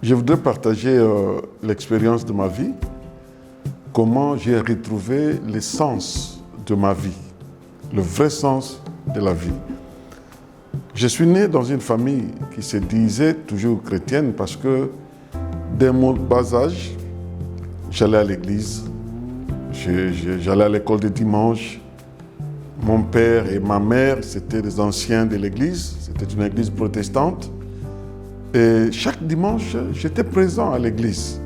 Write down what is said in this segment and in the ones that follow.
Je voudrais partager l'expérience de ma vie, comment j'ai retrouvé l'essence de ma vie, le vrai sens de la vie. Je suis né dans une famille qui se disait toujours chrétienne parce que dès mon bas âge, j'allais à l'église, j'allais à l'école de dimanche. Mon père et ma mère, c'était des anciens de l'église, c'était une église protestante. Et chaque dimanche, j'étais présent à l'église.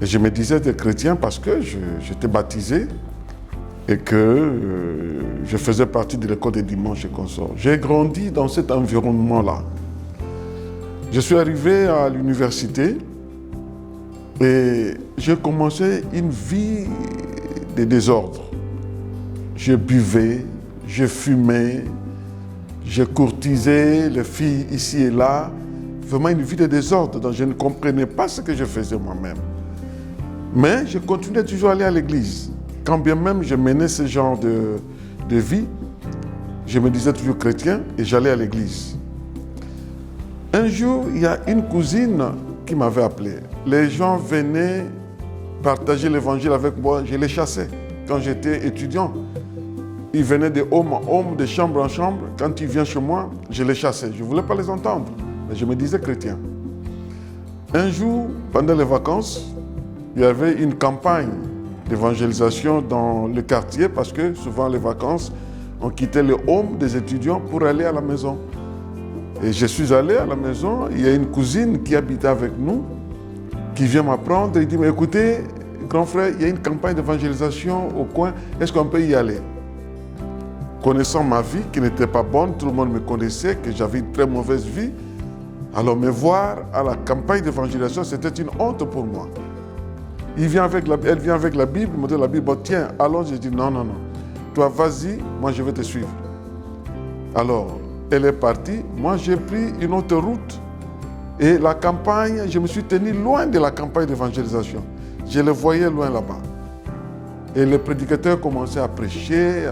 Et je me disais d'être chrétien parce que j'étais baptisé et que je faisais partie de l'école des dimanches et consorts. J'ai grandi dans cet environnement-là. Je suis arrivé à l'université et j'ai commencé une vie de désordre. Je buvais, je fumais, je courtisais les filles ici et là. Vraiment une vie de désordre, donc je ne comprenais pas ce que je faisais moi-même. Mais je continuais toujours à aller à l'église. Quand bien même je menais ce genre de vie, je me disais toujours chrétien et j'allais à l'église. Un jour, il y a une cousine qui m'avait appelé. Les gens venaient partager l'évangile avec moi, je les chassais quand j'étais étudiant. Ils venaient de homme en homme, de chambre en chambre. Quand ils viennent chez moi, je les chassais. Je ne voulais pas les entendre. Mais je me disais chrétien. Un jour, pendant les vacances, il y avait une campagne d'évangélisation dans le quartier parce que souvent les vacances, on quittait le home des étudiants pour aller à la maison. Et je suis allé à la maison, il y a une cousine qui habitait avec nous, qui vient m'apprendre et dit, mais écoutez, grand frère, il y a une campagne d'évangélisation au coin, est-ce qu'on peut y aller? Connaissant ma vie qui n'était pas bonne, tout le monde me connaissait, que j'avais une très mauvaise vie. Alors me voir à la campagne d'évangélisation, c'était une honte pour moi. Elle vient avec la Bible, me dit la Bible, bon, tiens, allons, je dis non. Toi, vas-y, moi je vais te suivre. Alors, elle est partie, moi j'ai pris une autre route. Et la campagne, je me suis tenu loin de la campagne d'évangélisation. Je le voyais loin là-bas. Et le prédicateur commençait à prêcher.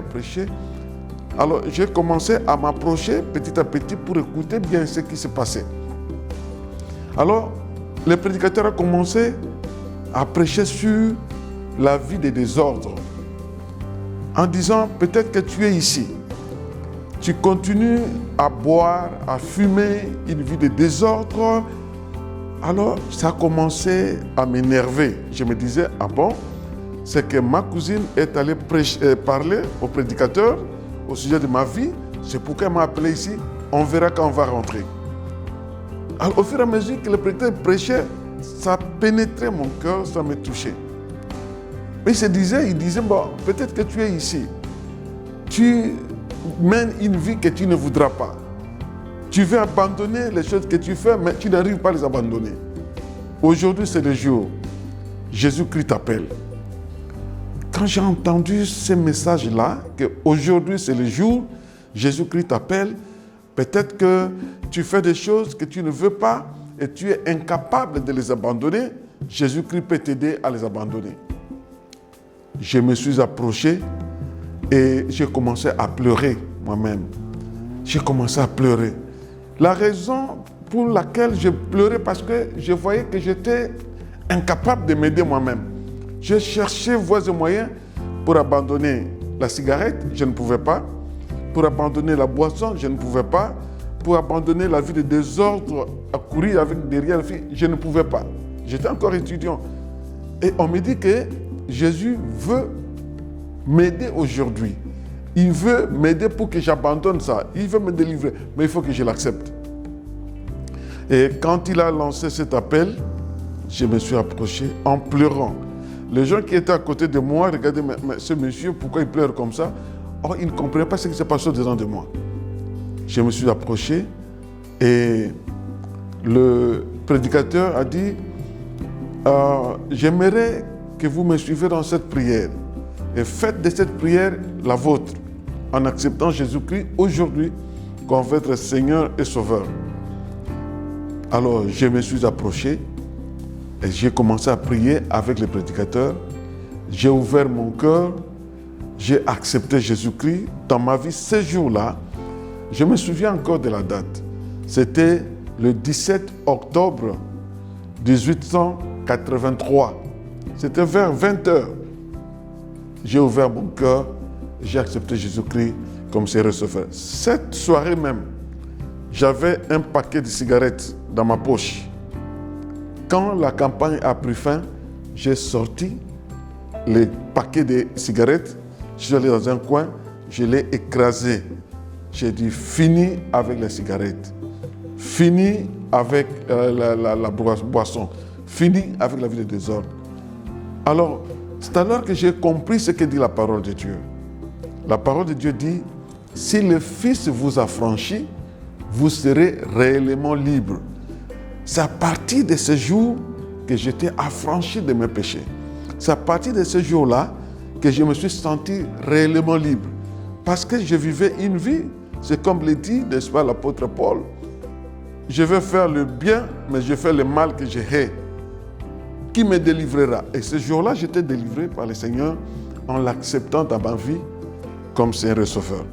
Alors, j'ai commencé à m'approcher petit à petit pour écouter bien ce qui se passait. Alors, le prédicateur a commencé à prêcher sur la vie des désordres, en disant, peut-être que tu es ici, tu continues à boire, à fumer, une vie de désordre. Alors, ça a commencé à m'énerver. Je me disais, ah bon, c'est que ma cousine est allée parler au prédicateur au sujet de ma vie, c'est pourquoi elle m'a appelé ici, on verra quand on va rentrer. Alors, au fur et à mesure que le prédicateur prêchait, ça pénétrait mon cœur, ça me touchait. Mais il disait, bon, peut-être que tu es ici, tu mènes une vie que tu ne voudras pas. Tu veux abandonner les choses que tu fais, mais tu n'arrives pas à les abandonner. Aujourd'hui, c'est le jour. Jésus-Christ t'appelle. Quand j'ai entendu ce message-là, qu'aujourd'hui c'est le jour, Jésus-Christ t'appelle, peut-être que tu fais des choses que tu ne veux pas et tu es incapable de les abandonner, Jésus-Christ peut t'aider à les abandonner. Je me suis approché et j'ai commencé à pleurer moi-même. J'ai commencé à pleurer. La raison pour laquelle je pleurais, parce que je voyais que j'étais incapable de m'aider moi-même. J'ai cherché voies et moyens pour abandonner la cigarette, je ne pouvais pas. Pour abandonner la boisson, je ne pouvais pas. Pour abandonner la vie de désordre, à courir derrière les filles, je ne pouvais pas. J'étais encore étudiant. Et on me dit que Jésus veut m'aider aujourd'hui. Il veut m'aider pour que j'abandonne ça. Il veut me délivrer, mais il faut que je l'accepte. Et quand il a lancé cet appel, je me suis approché en pleurant. Les gens qui étaient à côté de moi regardaient, mais ce monsieur, pourquoi il pleure comme ça? Or, ils ne comprenaient pas ce qui se passait dedans de moi. Je me suis approché et le prédicateur a dit, j'aimerais que vous me suivez dans cette prière et faites de cette prière la vôtre en acceptant Jésus-Christ aujourd'hui comme votre Seigneur et Sauveur. Alors, je me suis approché et j'ai commencé à prier avec le prédicateur. J'ai ouvert mon cœur, j'ai accepté Jésus-Christ dans ma vie. Ce jour-là, je me souviens encore de la date. C'était le 17 octobre 1883. C'était vers 20h. J'ai ouvert mon cœur, j'ai accepté Jésus-Christ comme Seigneur et Sauveur. Cette soirée même, j'avais un paquet de cigarettes dans ma poche. Quand la campagne a pris fin, j'ai sorti les paquets de cigarettes, je suis allé dans un coin, je l'ai écrasé. J'ai dit, fini avec les cigarettes, fini avec la boisson, fini avec la vie de désordre. Alors, c'est alors que j'ai compris ce que dit la parole de Dieu. La parole de Dieu dit, si le Fils vous affranchit, vous serez réellement libre. C'est à partir de ce jour que j'étais affranchi de mes péchés. C'est à partir de ce jour-là que je me suis senti réellement libre. Parce que je vivais une vie, c'est comme le dit, n'est-ce pas, l'apôtre Paul, je vais faire le bien, mais je fais le mal que je hais. Qui me délivrera? Et ce jour-là, j'étais délivré par le Seigneur en l'acceptant dans ma vie comme Seigneur et Sauveur.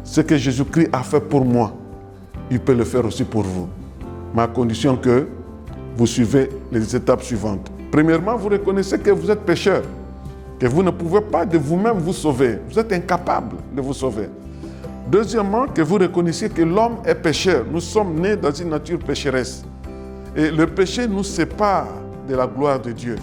Ce que Jésus-Christ a fait pour moi, il peut le faire aussi pour vous. Ma condition que vous suivez les étapes suivantes. Premièrement, vous reconnaissez que vous êtes pécheur, que vous ne pouvez pas de vous-même vous sauver. Vous êtes incapable de vous sauver. Deuxièmement, que vous reconnaissiez que l'homme est pécheur. Nous sommes nés dans une nature pécheresse. Et le péché nous sépare de la gloire de Dieu.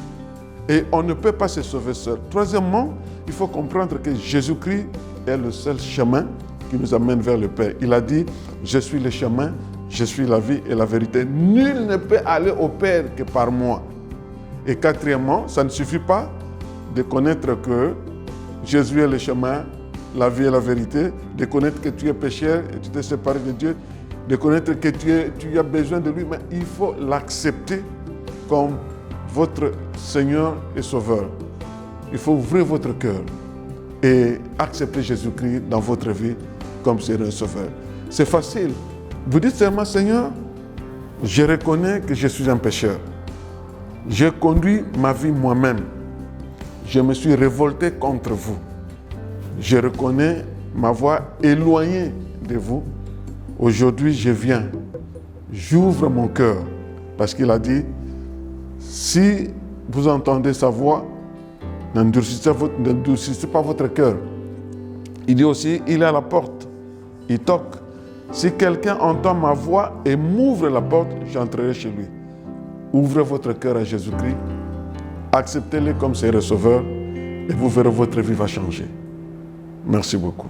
Et on ne peut pas se sauver seul. Troisièmement, il faut comprendre que Jésus-Christ est le seul chemin qui nous amène vers le Père. Il a dit, je suis le chemin, je suis la vie et la vérité. Nul ne peut aller au Père que par moi. Et quatrièmement, ça ne suffit pas de connaître que Jésus est le chemin, la vie et la vérité, de connaître que tu es pécheur et tu t'es séparé de Dieu, de connaître que tu as besoin de lui, mais il faut l'accepter comme votre Seigneur et Sauveur. Il faut ouvrir votre cœur et accepter Jésus-Christ dans votre vie comme Seigneur et Sauveur. C'est facile. Vous dites seulement, Seigneur, je reconnais que je suis un pécheur. J'ai conduit ma vie moi-même. Je me suis révolté contre vous. Je reconnais ma voix éloignée de vous. Aujourd'hui, je viens. J'ouvre mon cœur. Parce qu'il a dit, si vous entendez sa voix, n'endurcissez pas votre cœur. Il dit aussi, il est à la porte. Il toque. Si quelqu'un entend ma voix et m'ouvre la porte, j'entrerai chez lui. Ouvrez votre cœur à Jésus-Christ. Acceptez-le comme Seigneur et Sauveur. Et vous verrez votre vie va changer. Merci beaucoup.